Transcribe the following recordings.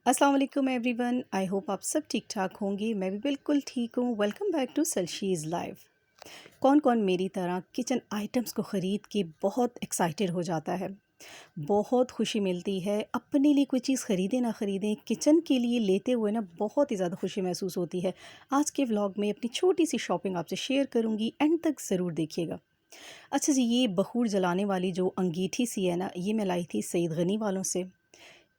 अस्सलाम वालेकुम everyone. I hope आप सब ठीक ठाक होंगे। मैं भी बिल्कुल ठीक हूँ। वेलकम बैक टू सलशीज़ लाइव। कौन कौन मेरी तरह किचन आइटम्स को ख़रीद के बहुत एक्साइटेड हो जाता है, बहुत खुशी मिलती है। अपने लिए कोई चीज़ ख़रीदें ना ख़रीदें, किचन के लिए लेते हुए ना बहुत ही ज़्यादा खुशी महसूस होती है। आज के व्लॉग में अपनी छोटी सी शॉपिंग आपसे शेयर करूँगी, एंड तक ज़रूर देखिएगा। अच्छा जी, ये बखूर जलाने वाली जो अंगीठी सी है ना, ये मैं लाई थी सईद गनी वालों से।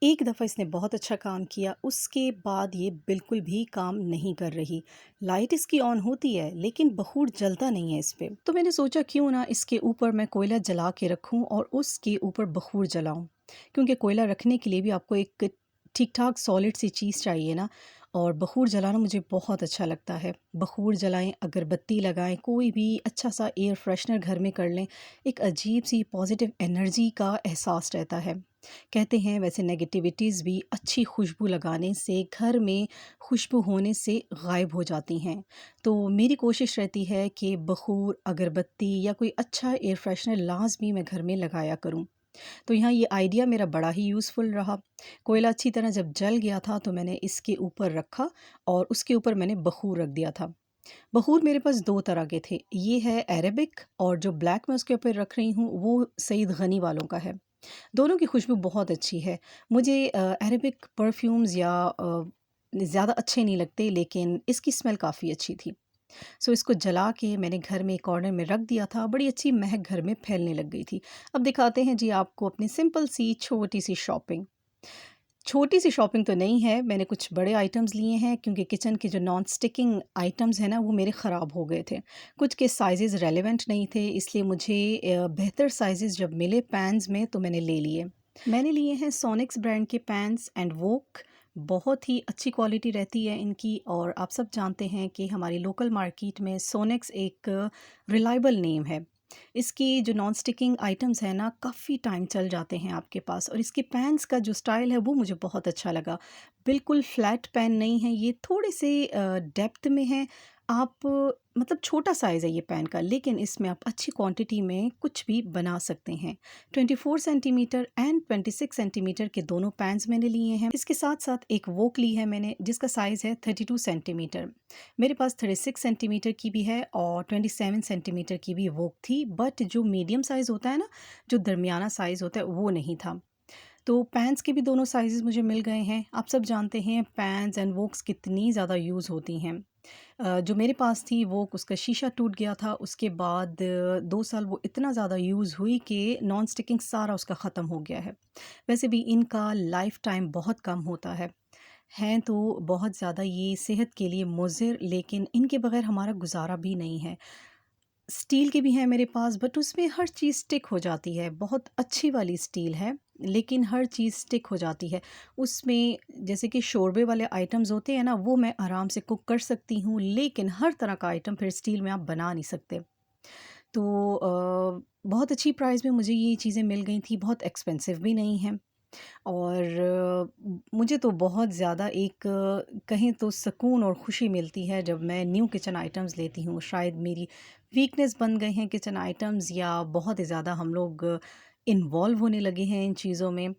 एक दफ़ा इसने बहुत अच्छा काम किया, उसके बाद ये बिल्कुल भी काम नहीं कर रही। लाइट इसकी ऑन होती है लेकिन बखूर जलता नहीं है इस पे। तो मैंने सोचा क्यों ना इसके ऊपर मैं कोयला जला के रखूं और उसके ऊपर बखूर जलाऊं, क्योंकि कोयला रखने के लिए भी आपको एक ठीक ठाक सॉलिड सी चीज़ चाहिए ना। और बखूर जलाना मुझे बहुत अच्छा लगता है। बखूर जलाएं, अगरबत्ती लगाएं, कोई भी अच्छा सा एयर फ्रेशनर घर में कर लें, एक अजीब सी पॉजिटिव एनर्जी का एहसास रहता है। कहते हैं वैसे नेगेटिविटीज़ भी अच्छी खुशबू लगाने से, घर में खुशबू होने से गायब हो जाती हैं। तो मेरी कोशिश रहती है कि बखूर, अगरबत्ती या कोई अच्छा एयर फ्रेशनर लाज़मी मैं घर में लगाया करूं। तो यहाँ ये आइडिया मेरा बड़ा ही यूज़फुल रहा। कोयला अच्छी तरह जब जल गया था तो मैंने इसके ऊपर रखा और उसके ऊपर मैंने बखूर रख दिया था। बखूर मेरे पास 2 तरह के थे। ये है अरेबिक, और जो ब्लैक मैं उसके ऊपर रख रही हूँ वो सईद गनी वालों का है। दोनों की खुशबू बहुत अच्छी है। मुझे अरेबिक परफ्यूम्स या ज़्यादा अच्छे नहीं लगते, लेकिन इसकी स्मेल काफ़ी अच्छी थी। सो इसको जला के मैंने घर में एक कॉर्नर में रख दिया था। बड़ी अच्छी महक घर में फैलने लग गई थी। अब दिखाते हैं जी आपको अपनी सिंपल सी छोटी सी शॉपिंग। छोटी सी शॉपिंग तो नहीं है, मैंने कुछ बड़े आइटम्स लिए हैं क्योंकि किचन के जो नॉन स्टिकिंग आइटम्स हैं ना वो मेरे ख़राब हो गए थे। कुछ के साइज़ेज़ रेलेवेंट नहीं थे, इसलिए मुझे बेहतर साइज़ेज़ जब मिले पैन्स में तो मैंने ले लिए। मैंने लिए हैं सोनिक्स ब्रांड के पैन्स एंड वोक। बहुत ही अच्छी क्वालिटी रहती है इनकी, और आप सब जानते हैं कि हमारी लोकल मार्केट में सोनिक्स एक रिलायबल नेम है। इसकी जो नॉन स्टिकिंग आइटम्स हैं ना, काफ़ी टाइम चल जाते हैं आपके पास, और इसके पैन्स का जो स्टाइल है वो मुझे बहुत अच्छा लगा। बिल्कुल फ्लैट पैन नहीं है ये, थोड़े से डेप्थ में है। आप मतलब छोटा साइज़ है ये पैन का, लेकिन इसमें आप अच्छी क्वांटिटी में कुछ भी बना सकते हैं। 24 सेंटीमीटर एंड 26 सेंटीमीटर के दोनों पैन्स मैंने लिए हैं। इसके साथ-साथ एक वोक ली है मैंने जिसका साइज़ है 32 सेंटीमीटर। मेरे पास 36 सेंटीमीटर की भी है और 27 सेंटीमीटर की भी वोक थी, बट जो मीडियम साइज़ होता है ना, जो दरमियाना साइज़ होता है वो नहीं था। तो पैन्स के भी दोनों साइज़ेस मुझे मिल गए हैं। आप सब जानते हैं पैन्स एंड वोक्स कितनी ज़्यादा यूज़ होती हैं। जो मेरे पास थी वो उसका शीशा टूट गया था, उसके बाद 2 साल वो इतना ज़्यादा यूज़ हुई कि नॉन स्टिकिंग सारा उसका ख़त्म हो गया है। वैसे भी इनका लाइफ़ टाइम बहुत कम होता है। हैं तो बहुत ज़्यादा ये सेहत के लिए मुज़िर, लेकिन इनके बगैर हमारा गुज़ारा भी नहीं है। स्टील के भी हैं मेरे पास, बट उसमें हर चीज़ स्टिक हो जाती है। बहुत अच्छी वाली स्टील है, लेकिन हर चीज़ स्टिक हो जाती है। उसमें जैसे कि शोरबे वाले आइटम्स होते हैं ना, वो मैं आराम से कुक कर सकती हूँ, लेकिन हर तरह का आइटम फिर स्टील में आप बना नहीं सकते। तो बहुत अच्छी प्राइस में मुझे ये चीज़ें मिल गई थी, बहुत एक्सपेंसिव भी नहीं हैं। और मुझे तो बहुत ज़्यादा एक कहें तो सुकून और खुशी मिलती है जब मैं न्यू किचन आइटम्स लेती हूँ। शायद मेरी वीकनेस बन गए हैं किचन आइटम्स, या बहुत ही ज़्यादा हम लोग इन्वॉल्व होने लगे हैं इन चीज़ों में।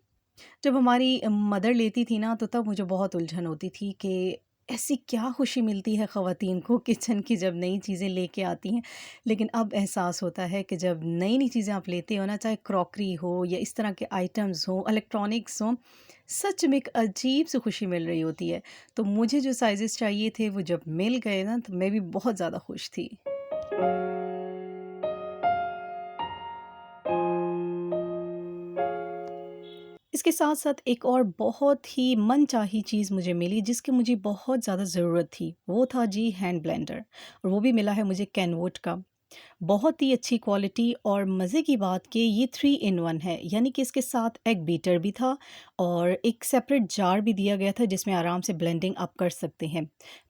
जब हमारी मदर लेती थी ना, तो तब मुझे बहुत उलझन होती थी कि ऐसी क्या खुशी मिलती है ख़वातीन को किचन की जब नई चीज़ें लेके आती हैं। लेकिन अब एहसास होता है कि जब नई-नई चीज़ें आप लेते हो ना, चाहे क्रॉकरी हो या इस तरह के आइटम्स हों, इलेक्ट्रॉनिक्स हों, सच में एक अजीब-सी खुशी मिल रही होती है। तो मुझे जो साइज़ेस चाहिए थे वो जब मिल गए ना, तो मैं भी बहुत ज़्यादा खुश थी। इसके साथ-साथ एक और बहुत ही मनचाही चीज़ मुझे मिली जिसकी मुझे बहुत ज़्यादा ज़रूरत थी, वो था जी हैंड ब्लेंडर, और वो भी मिला है मुझे कैनवुड का। बहुत ही अच्छी क्वालिटी, और मज़े की बात कि ये 3 इन 1 है, यानी कि इसके साथ एग बीटर भी था और एक सेपरेट जार भी दिया गया था जिसमें आराम से ब्लेंडिंग आप कर सकते हैं।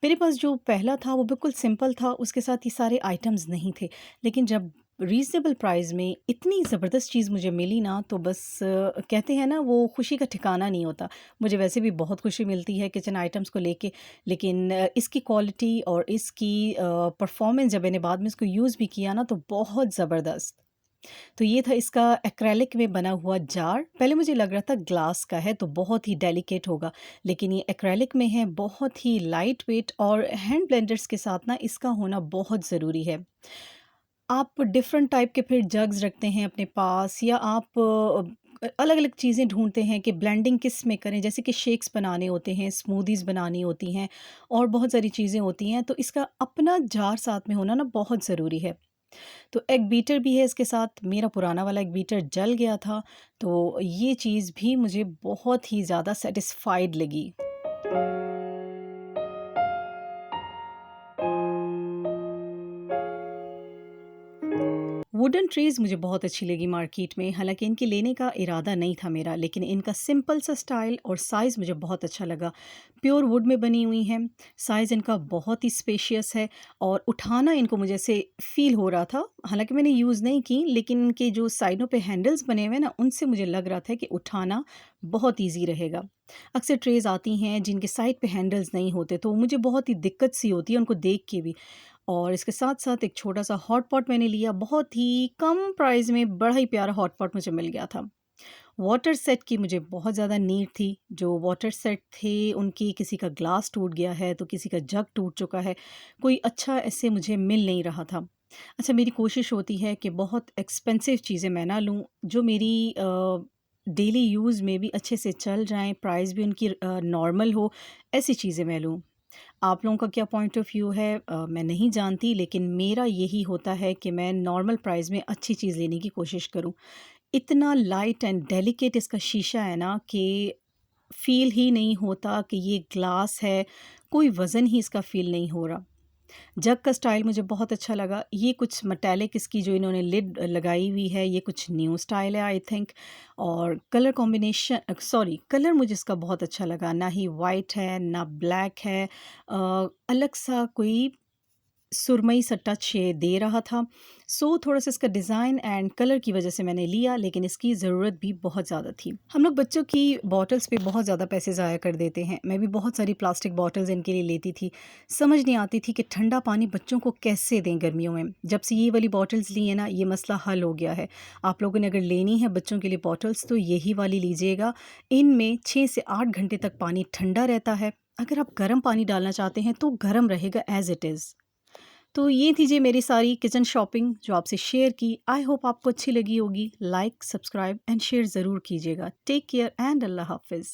मेरे पास जो पहला था वो बिल्कुल सिंपल था, उसके साथ ये सारे आइटम्स नहीं थे, लेकिन जब रीज़नेबल प्राइस में इतनी ज़बरदस्त चीज़ मुझे मिली ना, तो बस कहते हैं ना वो खुशी का ठिकाना नहीं होता। मुझे वैसे भी बहुत खुशी मिलती है किचन आइटम्स को लेके, लेकिन इसकी क्वालिटी और इसकी परफ़ॉर्मेंस जब मैंने बाद में इसको यूज़ भी किया ना, तो बहुत ज़बरदस्त। तो ये था इसका एक्रेलिक में बना हुआ जार। पहले मुझे लग रहा था ग्लास का है तो बहुत ही डेलिकेट होगा, लेकिन ये एक्रेलिक में है, बहुत ही लाइट वेट और हैंड ब्लेंडर्स के साथ ना इसका होना बहुत ज़रूरी है। आप डिफ़रेंट टाइप के फिर जग्स रखते हैं अपने पास या आप अलग-अलग चीज़ें ढूँढते हैं कि ब्लेंडिंग किस में करें, जैसे कि शेक्स बनाने होते हैं, स्मूदीज़ बनानी होती हैं और बहुत सारी चीज़ें होती हैं, तो इसका अपना जार साथ में होना ना बहुत ज़रूरी है। तो एग बीटर भी है इसके साथ, मेरा पुराना वाला एग बीटर जल गया था, तो ये चीज़ भी मुझे बहुत ही ज़्यादा सैटिस्फाइड लगी। वुडन ट्रेज़ मुझे बहुत अच्छी लगी मार्केट में, हालाँकि इनके लेने का इरादा नहीं था मेरा, लेकिन इनका सिंपल सा स्टाइल और साइज़ मुझे बहुत अच्छा लगा। प्योर वुड में बनी हुई हैं, साइज़ इनका बहुत ही स्पेशियस है और उठाना इनको मुझे ऐसे फ़ील हो रहा था। हालाँकि मैंने यूज़ नहीं की, लेकिन इनके जो साइडों पे हैंडल्स बने हुए हैं ना, उनसे मुझे लग रहा था कि उठाना बहुत ईज़ी रहेगा। अक्सर ट्रेज़ आती हैं जिनके साइड पे हैंडल्स नहीं होते, तो मुझे बहुत ही दिक्कत सी होती है उनको देख के भी। और इसके साथ-साथ एक छोटा-सा हॉट पॉट मैंने लिया, बहुत ही कम प्राइस में बड़ा ही प्यारा हॉट पॉट मुझे मिल गया था। वाटर सेट की मुझे बहुत ज़्यादा नीड थी, जो वाटर सेट थे उनकी किसी का ग्लास टूट गया है, तो किसी का जग टूट चुका है, कोई अच्छा ऐसे मुझे मिल नहीं रहा था। अच्छा मेरी कोशिश होती है कि बहुत एक्सपेंसिव चीज़ें मैं ना लूँ, जो मेरी डेली यूज़ में भी अच्छे से चल जाएँ, प्राइस भी उनकी नॉर्मल हो, ऐसी चीज़ें मैं लूँ। आप लोगों का क्या पॉइंट ऑफ व्यू है मैं नहीं जानती, लेकिन मेरा यही होता है कि मैं नॉर्मल प्राइस में अच्छी चीज़ लेने की कोशिश करूं। इतना लाइट एंड डेलिकेट इसका शीशा है ना कि फ़ील ही नहीं होता कि ये ग्लास है, कोई वज़न ही इसका फ़ील नहीं हो रहा। जग का स्टाइल मुझे बहुत अच्छा लगा। ये कुछ मेटालिक इसकी जो इन्होंने लिड लगाई हुई है, ये कुछ न्यू स्टाइल है आई थिंक। और कलर कॉम्बिनेशन सॉरी कलर मुझे इसका बहुत अच्छा लगा। ना ही वाइट है, ना ब्लैक है। अलग-सा कोई सुरमई सा टच ये दे रहा था। सो थोड़ा-सा इसका डिज़ाइन एंड कलर की वज़ह से मैंने लिया, लेकिन इसकी ज़रूरत भी बहुत ज़्यादा थी। हम लोग बच्चों की बॉटल्स पे बहुत ज़्यादा पैसे ज़ाया कर देते हैं। मैं भी बहुत सारी प्लास्टिक बॉटल्स इनके लिए लेती थी। समझ नहीं आती थी कि ठंडा पानी बच्चों को कैसे दें गर्मियों में। जब से ये वाली बॉटल्स ली हैं ना, ये मसला हल हो गया है। आप लोगों ने अगर लेनी है बच्चों के लिए बॉटल्स तो यही वाली लीजिएगा। इनमें 6 से 8 घंटे तक पानी ठंडा रहता है। अगर आप गर्म पानी डालना चाहते हैं तो गर्म रहेगा एज़ इट इज़। तो ये थी जी मेरी सारी किचन शॉपिंग जो आपसे शेयर की। आई होप आपको अच्छी लगी होगी। लाइक, सब्सक्राइब एंड शेयर ज़रूर कीजिएगा। टेक केयर एंड अल्लाह हाफ़िज़।